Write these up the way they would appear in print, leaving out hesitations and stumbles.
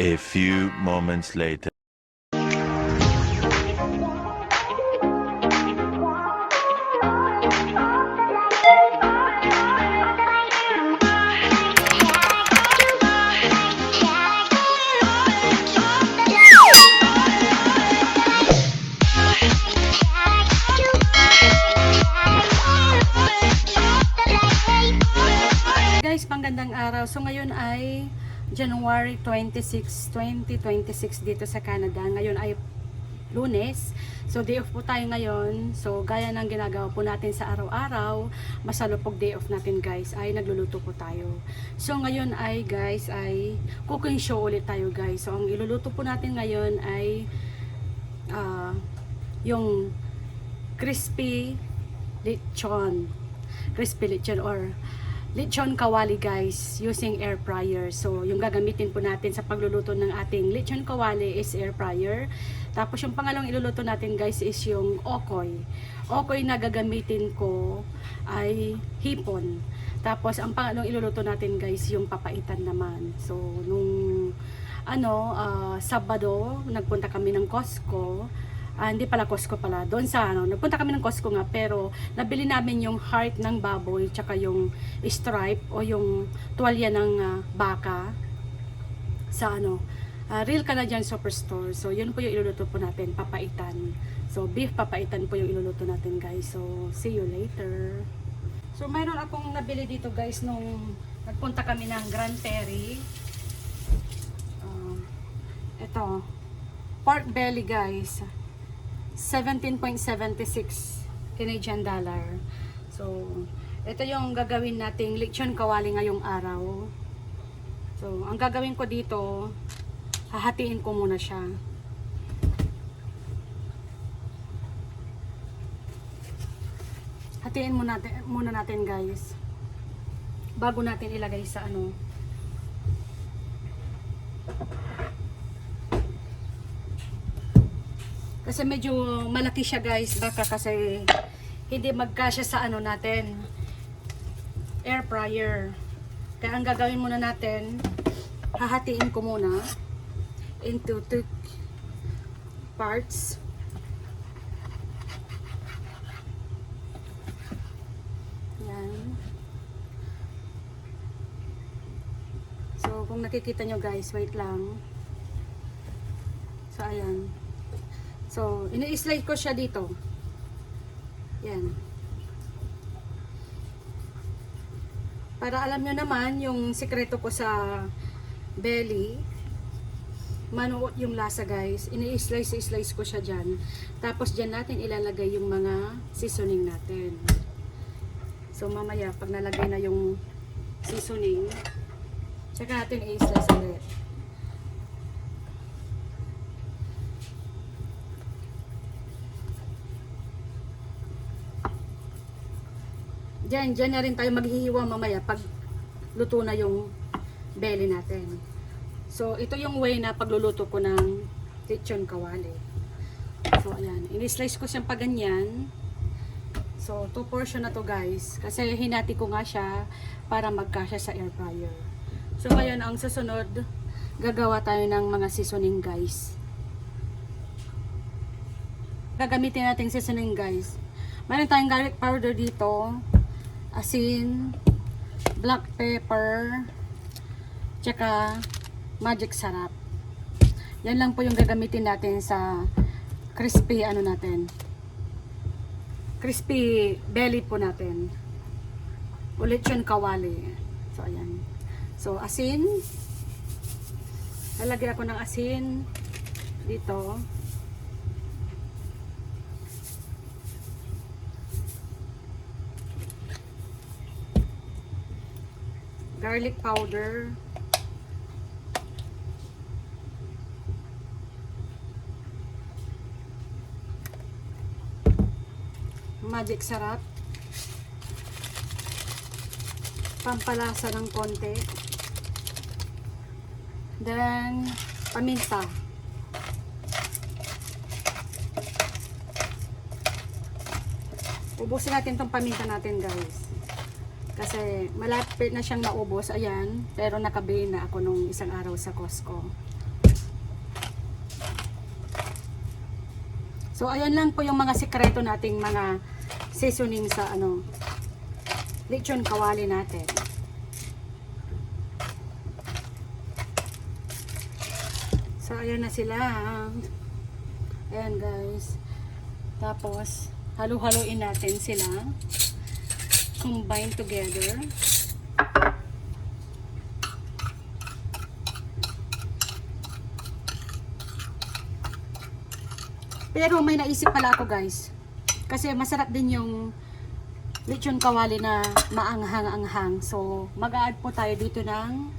A few moments later. Guys, panggandang araw. So ngayon ay January 26, 2026 dito sa Canada. Ngayon ay Lunes. So day off po tayo ngayon. So gaya ng ginagawa po natin sa araw-araw, masalupog day off natin guys, ay nagluluto po tayo. So ngayon ay guys, ay cooking show ulit tayo guys. So ang iluluto po natin ngayon ay yung crispy lechon. Crispy lechon or lechon kawali guys, using air fryer. So yung gagamitin po natin sa pagluluto ng ating lechon kawali is air fryer. Tapos yung pangalawang iluluto natin guys is yung okoy. Okoy na gagamitin ko ay hipon. Tapos ang pangalawang iluluto natin guys yung papaitan naman. So nung Sabado nagpunta kami ng Costco. Hindi pala Costco pala, doon sa nagpunta kami ng Costco nga, pero nabili namin yung heart ng baboy tsaka yung stripe o yung tuwalya ng baka sa Real Canadian Superstore. So yun po yung iluluto po natin, papaitan. So beef papaitan po yung iluluto natin guys. So see you later. So mayroon akong nabili dito guys nung nagpunta kami ng Grand Prairie. Ito pork belly guys, 17.76 Canadian dollar. So, ito yung gagawin nating lechon kawali ngayong araw. So, ang gagawin ko dito, hahatiin ko muna siya. Hatiin muna natin guys. Bago natin ilagay sa Kasi medyo malaki siya guys, baka kasi hindi magkasya sa natin, air fryer. Kaya ang gagawin muna natin, hahatiin ko muna into 2 parts. Yan. So kung nakikita nyo guys, wait lang. So ayan. So, ini-slide ko siya dito. Yan. Para alam nyo naman, yung sikreto ko sa belly, manuot yung lasa guys. Ini-slice ko siya dyan. Tapos dyan natin ilalagay yung mga seasoning natin. So, mamaya, pag nalagay na yung seasoning, tsaka natin i-slice ulit. Diyan na rin tayo maghihiwa mamaya pag luto na yung belly natin. So, ito yung way na pagluluto ko ng lechon kawali. So, ayan. Ini-slice ko siyang paganyan. So, 2 portion na to guys. Kasi hinati ko nga siya para magkasya sa air fryer. So, ngayon ang susunod, gagawa tayo ng mga seasoning guys. Gagamitin natin seasoning guys. Meron tayong garlic powder dito, asin, black pepper, tsaka magic sarap. Yan lang po yung gagamitin natin sa crispy crispy belly po natin. Ulit yun kawali. So ayan. So asin, lalagyan ako ng asin dito. Garlic powder, magic sarap, pampalasa ng konti, then paminta. Ubusin natin tong paminta natin guys. Kasi malapit na siyang maubos, ayan. Pero nakabili na ako nung isang araw sa Costco. So ayan lang po yung mga sikreto nating mga seasoning sa lechon kawali natin. So ayan na sila. Ayan guys. Tapos halu-haluin natin sila. Combine together. Pero may naisip pala ako guys. Kasi masarap din yung lechon kawali na maanghang-anghang. So, mag-a-add po tayo dito ng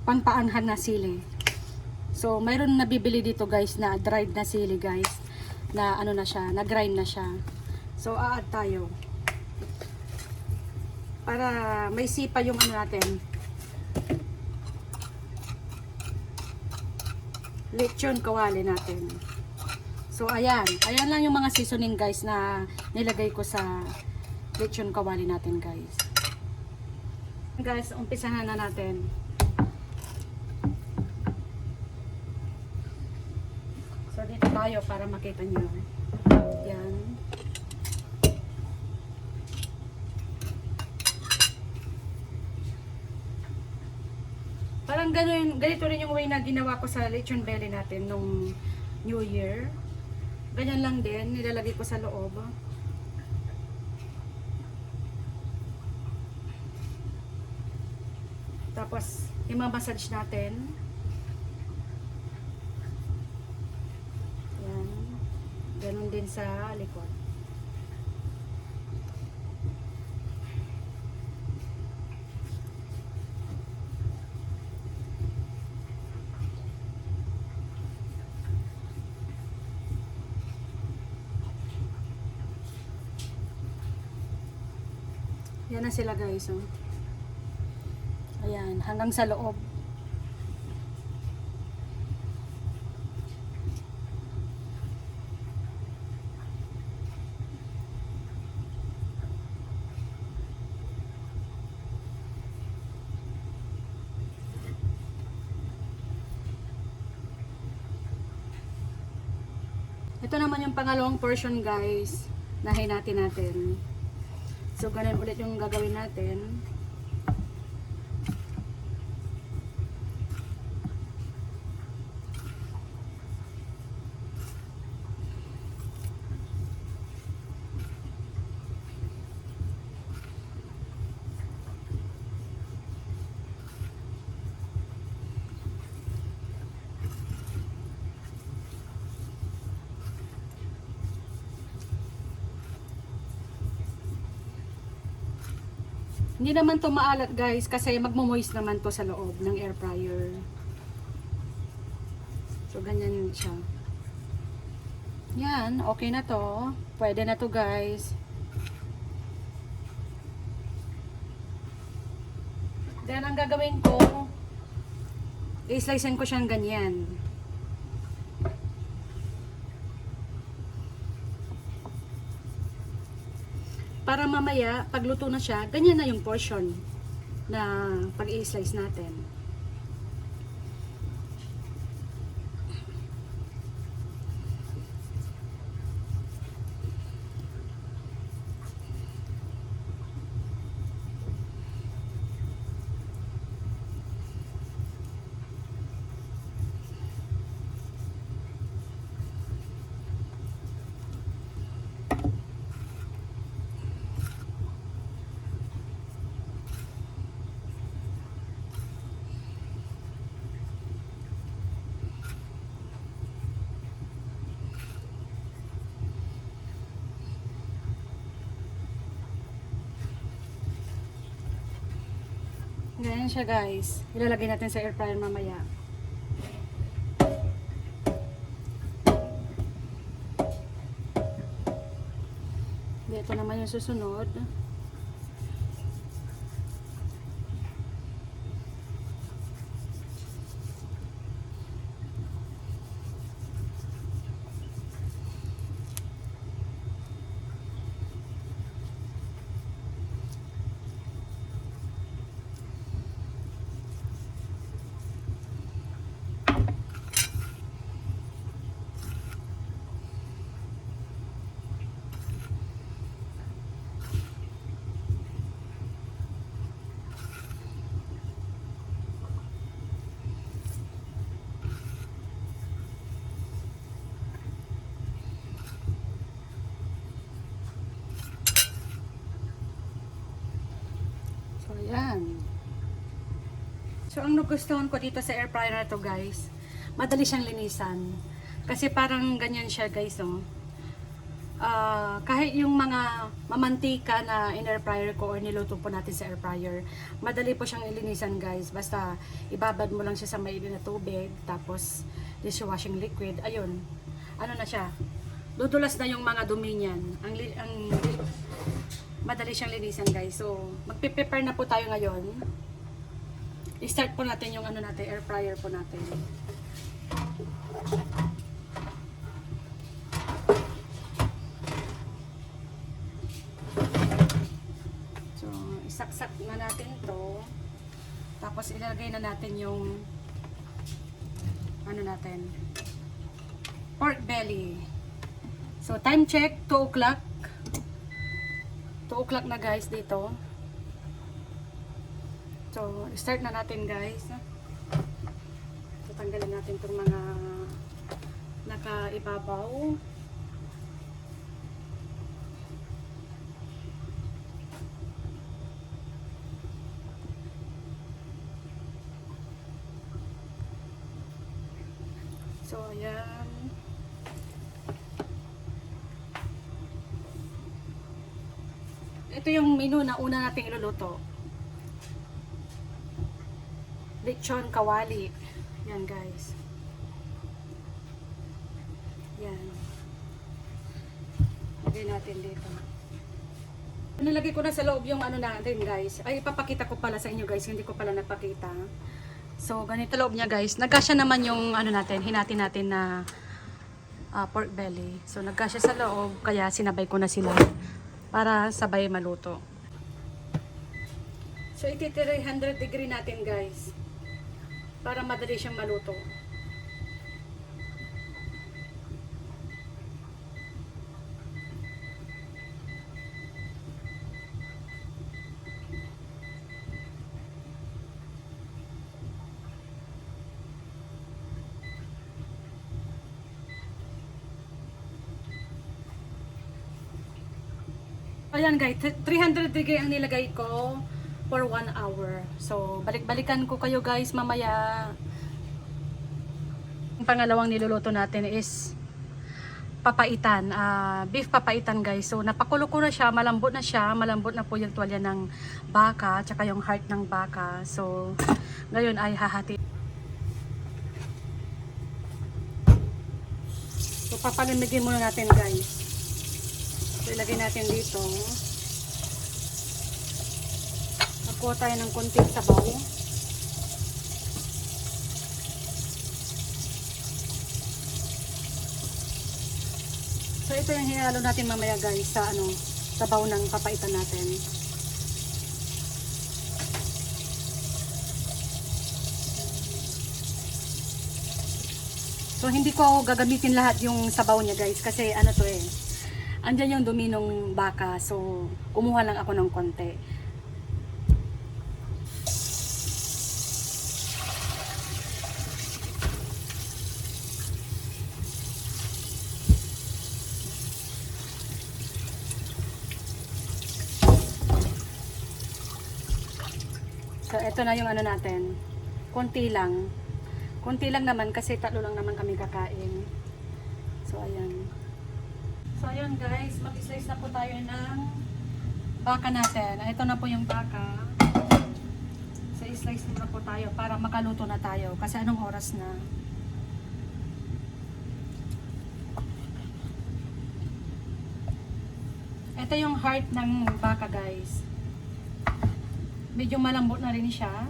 pampaanghang na sili. So, mayroon nabibili dito guys na dried na sili guys. Na na siya, na grind na siya. So, a-add tayo. Para may sipa yung natin. Lechon kawali natin. So ayan lang yung mga seasoning guys na nilagay ko sa lechon kawali natin guys. Guys, umpisahan na natin. So dito tayo para makita nyo. Yan. Parang ganito rin yung way na ginawa ko sa lechon belly natin nung New Year. Ganyan lang din, nilalagay ko sa loob. Tapos, i-massage natin. Yan. Ganun din sa likod. Yan na sila guys. Ayan, hanggang sa loob. Ito naman yung pangalawang portion guys. Nahin natin. So, ganun ulit yung gagawin natin. Hindi naman to maalat guys kasi magmo-moist naman to sa loob ng air fryer. So ganyan siya. Yan, okay na to. Pwede na to guys. Then ang gagawin ko, i-slicein ko siyang ganyan. Para mamaya, pagluto na siya, ganyan na yung portion na pag-i-slice natin. Ganyan siya guys. Ilalagay natin sa air fryer mamaya. Ito naman yung susunod. So, ang nagustuhan ko dito sa air fryer na to guys, madali siyang linisan. Kasi parang ganyan siya guys, oh. Kahit yung mga mamantika na in-air fryer ko or niluto po natin sa air fryer, madali po siyang ilinisan guys. Basta ibabad mo lang siya sa mainit na tubig, tapos dishwashing liquid, ayun. Ano na siya? Dudulas na yung mga dumi niyan. Madali siyang linisan guys. So, magpe-prepare na po tayo ngayon. I-start po natin yung ano natin, air fryer po natin. So, isaksak na natin to. Tapos ilagay na natin yung ano natin, pork belly. So, time check, 2 o'clock. 2 o'clock na guys dito. So, start na natin guys. So, tanggalin natin itong mga nakaibabaw. So, ayan. Ito yung menu na una nating iluluto. Lechon kawali. Yan guys. Yan. Lagay natin dito. Nilagay ko na sa loob yung ano natin guys. Ay, ipapakita ko pala sa inyo guys. Hindi ko pala napakita. So, ganito loob niya guys. Nagkasya naman yung ano natin. Hinati natin na pork belly. So, nagkasya sa loob. Kaya sinabay ko na sila. Para sabay maluto. So, iti 300 degree natin guys. Para madali siyang maluto. Ayan guys, 300 degree ang nilagay ko for 1 hour. So, balik-balikan ko kayo guys mamaya. Ang pangalawang niluluto natin is papaitan, beef papaitan guys. So, napakulo ko na siya, malambot na siya. Malambot na po yung tuwalya ng baka, tsaka yung heart ng baka. So, ngayon ay hahati. So, papalamigin muna natin guys. So, ilagay natin dito. Magkuha tayo ng konting sabaw. So, ito yung hinalo natin mamaya guys sa sabaw ng papaitan natin. So, hindi ko gagamitin lahat yung sabaw niya guys kasi ano to eh. Andyan yung dumi ng baka. So, kumuha lang ako ng konti. So, ito na yung ano natin. Konti lang. Konti lang naman kasi 3 lang naman kami kakain. So, ayan. So, ayan guys. Mag-slice na po tayo ng baka natin. Ito na po yung baka. So, i-slice na po tayo para makaluto na tayo. Kasi anong oras na? Ito yung heart ng baka guys. Medyo malambot na rin siya.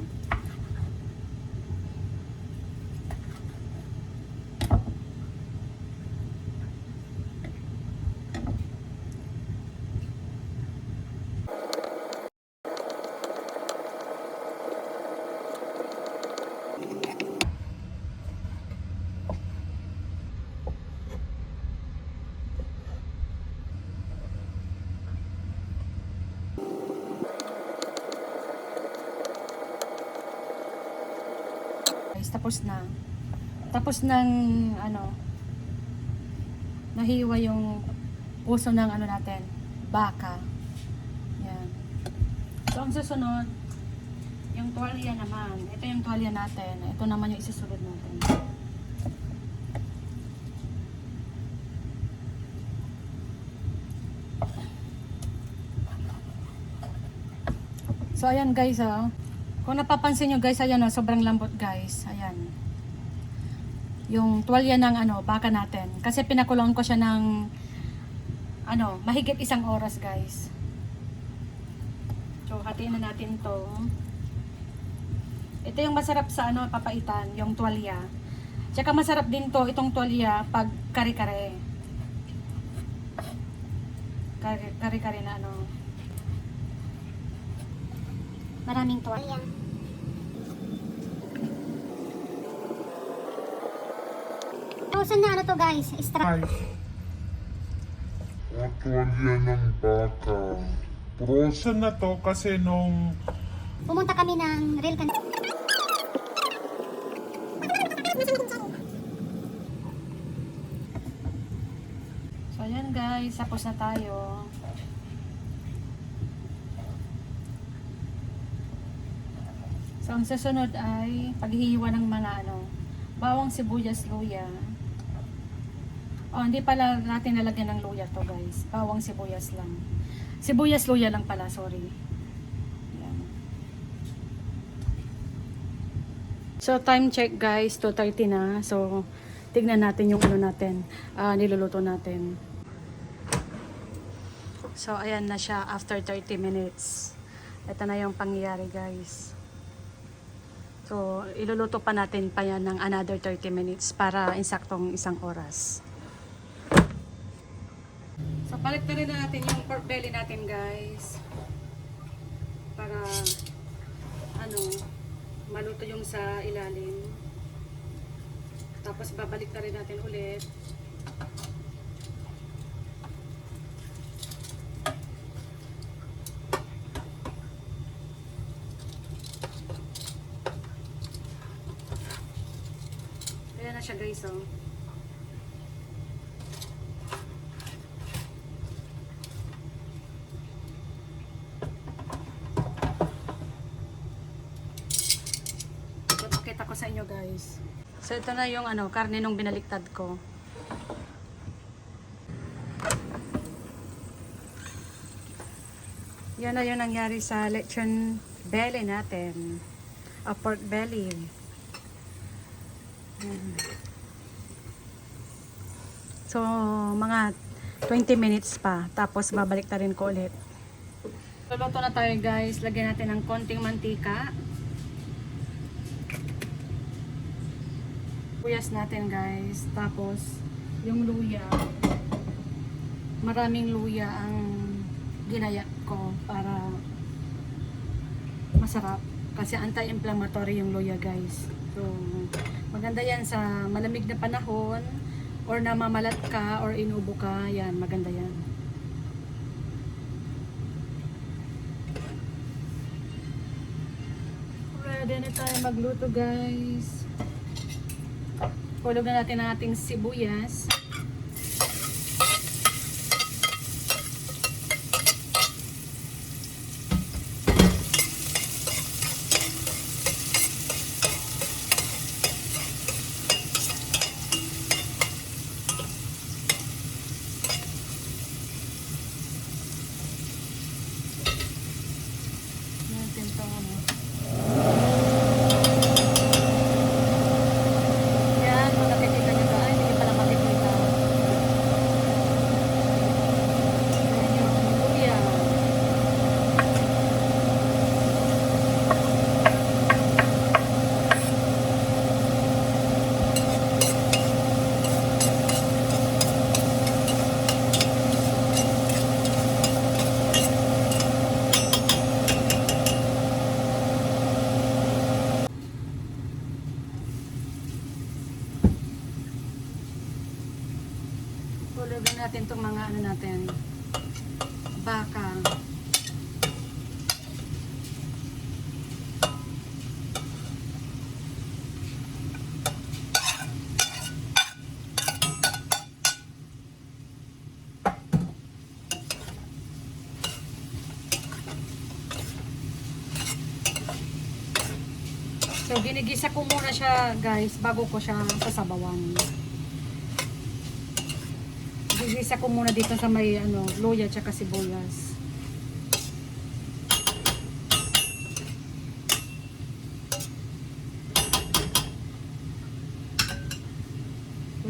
Tapos na. Tapos ng nahiwa yung puso ng natin, baka. Yan. So, ang susunod, Yung tuwalya naman. Ito yung tuwalya natin. Ito naman yung isusunod natin. So, ayan guys, oh. Kung napapansin nyo guys, ayan, oh, sobrang lambot guys. Ayan. Yung tuwalya ng baka natin. Kasi pinakulong ko siya ng mahigit 1 oras guys. So, hatiin na natin to. Ito yung masarap sa papaitan, yung tuwalya. Tsaka masarap din to, itong tuwalya, pag kare-kare. Kare-kare na Maraming tuwalya. Frozen na to guys. Tuwalya ng baka. Frozen na to kasi nung Pumunta kami ng real So, ayan guys, tapos na tayo. So, ang susunod ay paghihiwa ng mga bawang, sibuyas, luya. Oh, hindi pala natin nalagyan ng luya to guys. Bawang, sibuyas lang. Sibuyas, luya lang pala, sorry. Ayan. So, time check guys, 2:30 na. So, tignan natin yung natin, niluluto natin. So, ayan na siya after 30 minutes. Ito na yung pangyayari guys. So, iluluto pa natin pa yan ng another 30 minutes para insaktong 1 oras. So, palit na rin natin yung pork belly natin guys. Para, maluto yung sa ilalim. Tapos, babalik na rin natin ulit. Ayan na siya guys, oh. So, pakita ko sa inyo guys. So, ito na yung karne nung binaliktad ko. Yan na yung nangyari sa lechon belly natin. O pork belly. So, mga 20 minutes pa. Tapos, babalik na rin ko ulit. Luluto na tayo guys. Lagyan natin ng konting mantika. Sibuyas natin guys. Tapos, yung luya. Maraming luya ang ginaya ko para masarap. Kasi anti-inflammatory yung luya guys. So, maganda yan sa malamig na panahon or namamalat ka or inubo ka. Yan, maganda yan. Ready na tayo magluto guys. Hulog na natin ang ating sibuyas. Natin ito Yan, kung nakikita nyo ba? Ay, hindi pala makikita. Yan yung luya. Hulugin natin itong mga natin. Baka. So, ginigisa ko muna siya, guys, bago ko siya sasabawan. Ginigisa ko muna dito sa may, luya tsaka sibuyas.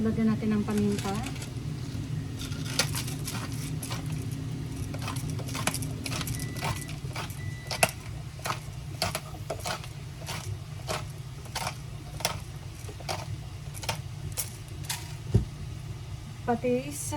Lagyan natin ng paminta. Patis.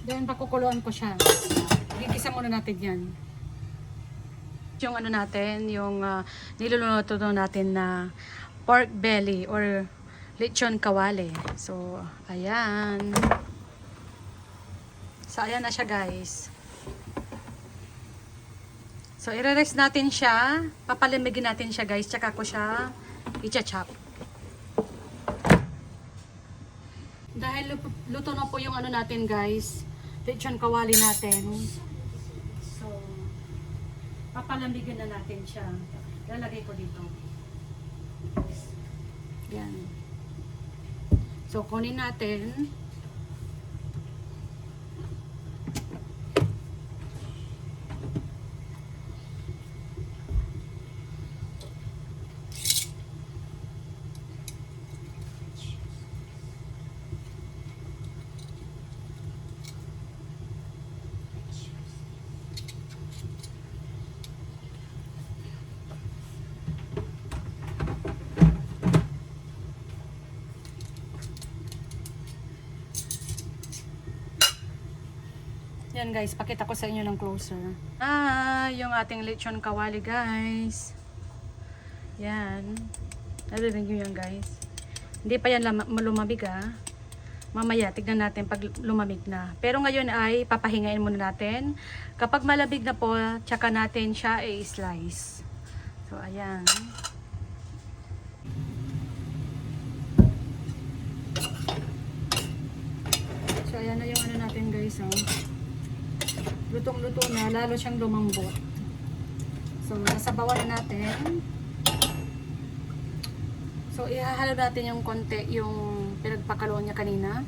Then, pakukuluan ko siya. Gigisa muna natin yan. Yung natin, yung niluluto natin na pork belly or lechon kawali. So, ayan. So, ayan na siya, guys. So, i-rest natin siya. Papalamigin natin siya, guys. Tsaka ko siya i-chop. Dahil luto na po yung natin, guys. Lechon kawali natin. So, papalamigin na natin siya. Lalagay ko dito. Yan. So, kunin natin. Yan guys, pakita ko sa inyo ng closer. Yung ating lechon kawali guys. Yan. Narinig nyo yan guys. Hindi pa yan lumamig Mamaya, tignan natin pag lumamig na. Pero ngayon ay papahingain muna natin. Kapag malamig na po, tsaka natin siya i-slice. So, ayan. So, ayan na yung natin guys. Lutong-luto na, lalo siyang lumambot. So, nasabawan na natin. So, ihahalo natin yung konti, yung pinagpakaloon niya kanina.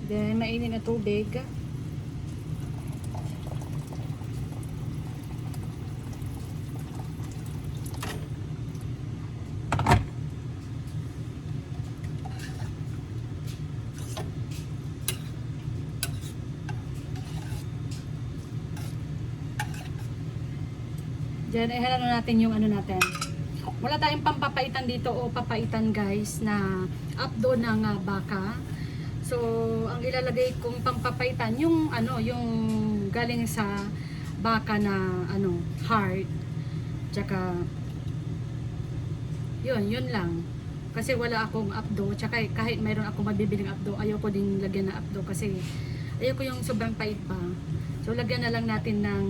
Then, mainit na tubig. Diyan, ihalo natin yung natin. Wala tayong pampapaitan dito o papaitan guys na updo ng baka. So, ang ilalagay kong pampapaitan yung yung galing sa baka na heart. Tsaka yun lang. Kasi wala akong updo, tsaka kahit mayroon akong mabibiling updo, ayoko din lagyan na updo kasi ayoko yung sobrang pait pa. So, lagyan na lang natin ng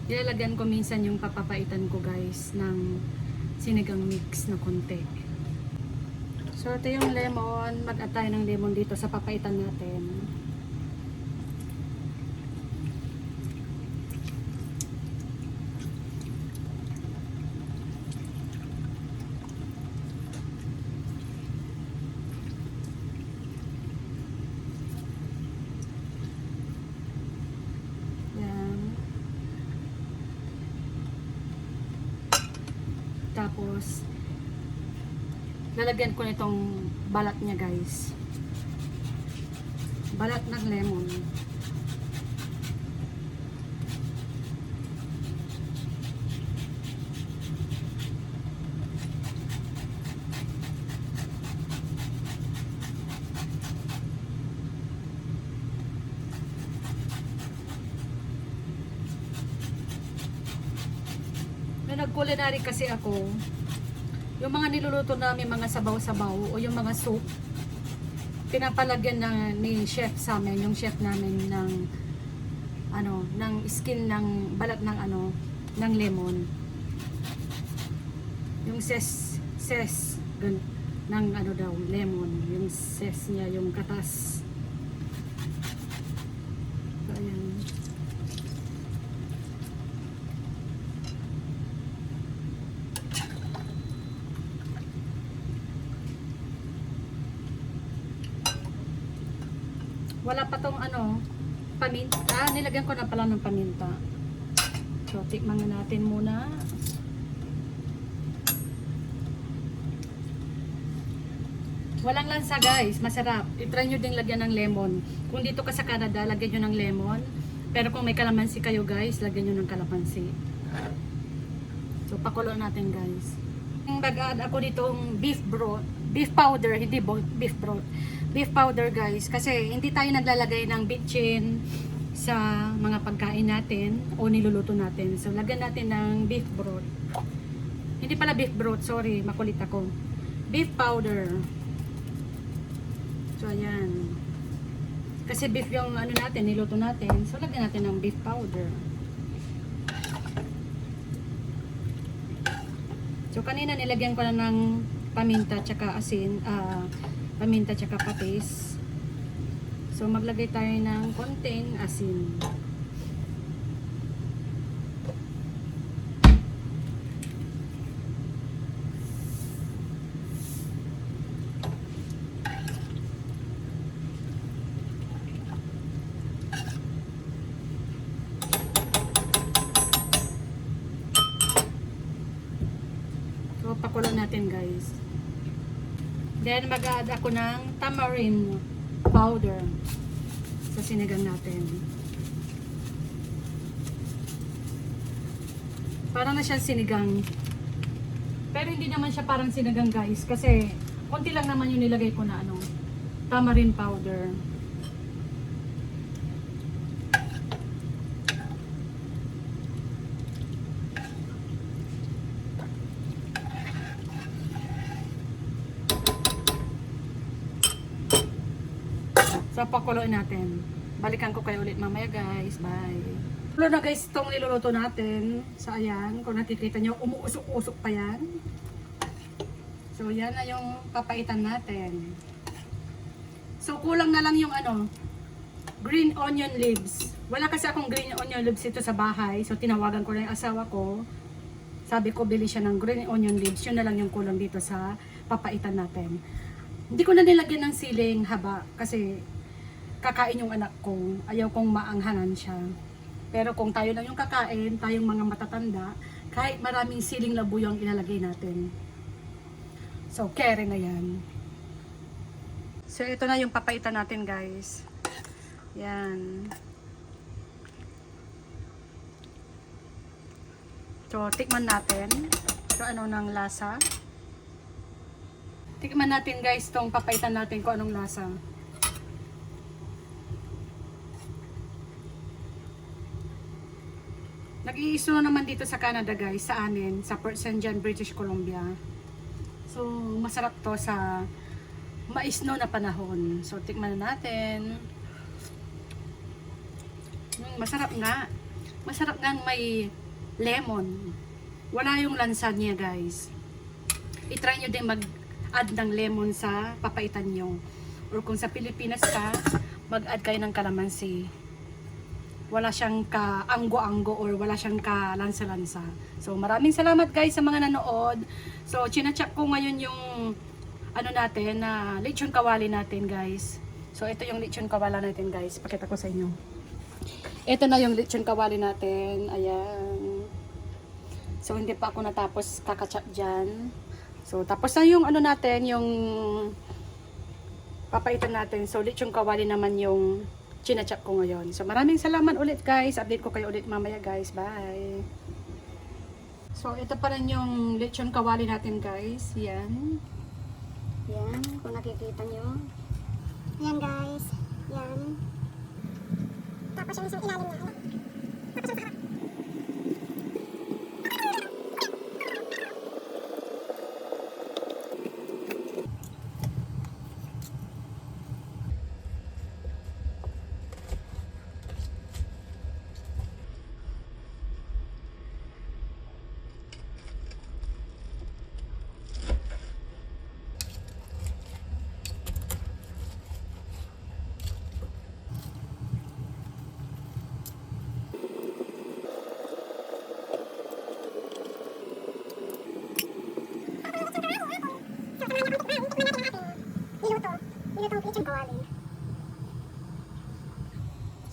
ilalagyan ko minsan yung papapaitan ko guys ng sinigang mix na konti. So ito yung lemon, mag-add tayo ng lemon dito sa papaitan natin. Tapos, lalagyan ko nitong balat niya guys. Balat ng lemon. nag-culinary kasi ako, yung mga niluluto namin, mga sabaw-sabaw o yung mga soup, pinapalagyan na ni chef sa amin, yung chef namin ng ng skin ng balat ng ng lemon. Yung ses ng daw, lemon, yung ses niya, yung katas. So, ayan. Wala pa tong paminta. Nilagyan ko na pala ng paminta. So, tikman na natin muna. Walang lansa guys, masarap. I-try nyo din lagyan ng lemon. Kung dito ka sa Canada, lagyan nyo ng lemon. Pero kung may kalamansi kayo guys, lagyan nyo ng kalamansi. So, pakulo natin guys. Nag-add ako ditong beef broth. Beef powder, hindi beef broth. Beef powder guys. Kasi hindi tayo naglalagay ng bitchin sa mga pagkain natin o niluluto natin. So, lagyan natin ng beef broth. Hindi pala beef broth, sorry, makulit ako. Beef powder. So, ayan. Kasi beef yung natin, niluto natin. So, lagyan natin ng beef powder. So, kanina nilagyan ko na ng paminta tsaka asin, paminta tsaka patis. So, maglagay tayo ng konting asin. So, pakulo natin guys. Then, mag-add ako ng tamarind powder sa sinigang natin. Parang na siyang sinigang. Pero hindi naman siya parang sinigang guys. Kasi, konti lang naman yung nilagay ko na tamarind powder. So, pakuloy natin. Balikan ko kayo ulit mamaya guys. Bye. Pakulo na guys itong niluluto natin. So, ayan. Kung nakikita nyo, umuusok-usok pa yan. So, yan na yung papaitan natin. So, kulang na lang yung green onion leaves. Wala kasi akong green onion leaves ito sa bahay. So, tinawagan ko na yung asawa ko. Sabi ko, bili siya ng green onion leaves. Yun na lang yung kulang dito sa papaitan natin. Hindi ko na nilagyan ng siling haba kasi kakain yung anak ko. Ayaw kong maanghanan siya. Pero kung tayo lang yung kakain, tayong mga matatanda, kahit maraming siling labuyo ang ilalagay natin. So, carry na yan. So, ito na yung papaitan natin guys. Yan. So, tikman natin. So, ano ng lasa. Tikman natin guys tong papaitan natin kung anong lasa. Nag-iiso naman dito sa Canada guys, sa amin, sa Port St. John, British Columbia. So, masarap to sa maisno na panahon. So, tikman na natin. Masarap nga. Masarap nga may lemon. Wala yung lansa niya guys. I-try nyo din mag-add ng lemon sa papaitan nyo. Or kung sa Pilipinas ka, mag-add kayo ng kalamansi. Wala siyang ka-anggo-anggo or wala siyang ka-lansa-lansa. So, maraming salamat guys sa mga nanood. So, china-check ko ngayon yung natin na lechon kawali natin guys. So, ito yung lechon kawali natin guys. Pakita ko sa inyo. Ito na yung lechon kawali natin. Ayan. So, hindi pa ako natapos kakachap dyan. So, tapos na yung natin, yung papaitan natin. So, lechon kawali naman yung chinachap ko ngayon. So, maraming salamat ulit guys. Update ko kayo ulit mamaya guys. Bye! So, ito pa rin yung lechon kawali natin guys. Yan. Yan, kung nakikita nyo. Yan guys. Yan. Tapos yung isang ilalim niya. Tapos yung sa harap.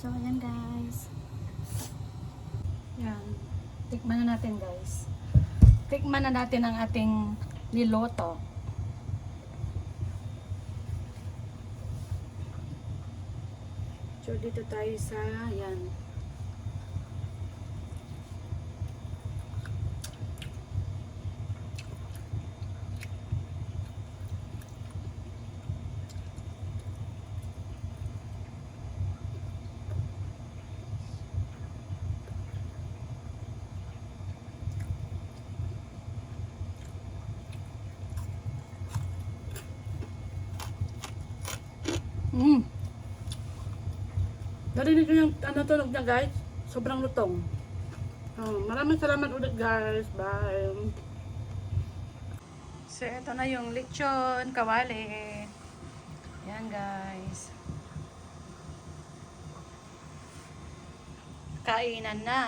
So, ayan guys. Yan. Tikman na natin guys. Tikman na natin ang ating niloto. So, dito tayo sa, yan. Narinig ko yung tunog niya guys. Sobrang lutong. Maraming salamat ulit guys. Bye. So ito na yung lechon kawali. Yan guys. Kainan na.